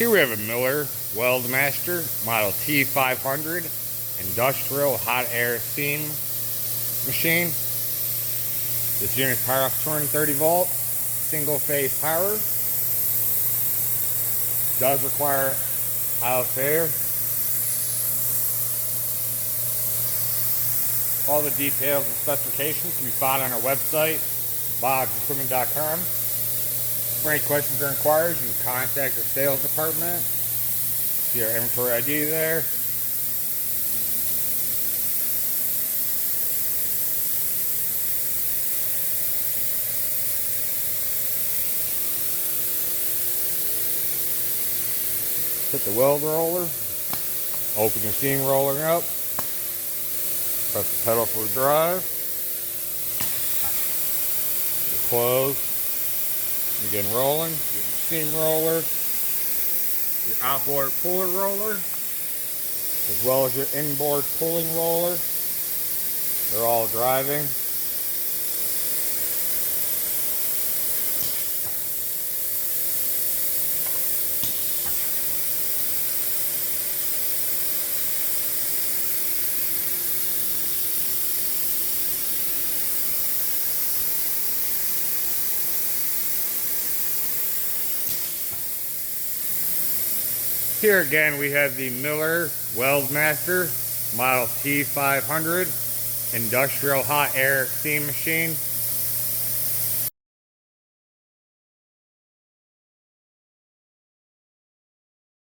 Here we have a Miller Weldmaster Model T500 industrial hot air seam machine. This unit is powered off 230 volt, single phase power. Does require house air. All the details and specifications can be found on our website, boggsequipment.com. For any questions or inquiries, you can contact the sales department. See our inventory ID there. Hit the weld roller, open your seam roller up, press the pedal for the drive, close, begin rolling, get your seam roller, your outboard puller roller, as well as your inboard pulling roller. They're all driving. Here again we have the Miller Weldmaster Model T500 industrial hot air seam machine.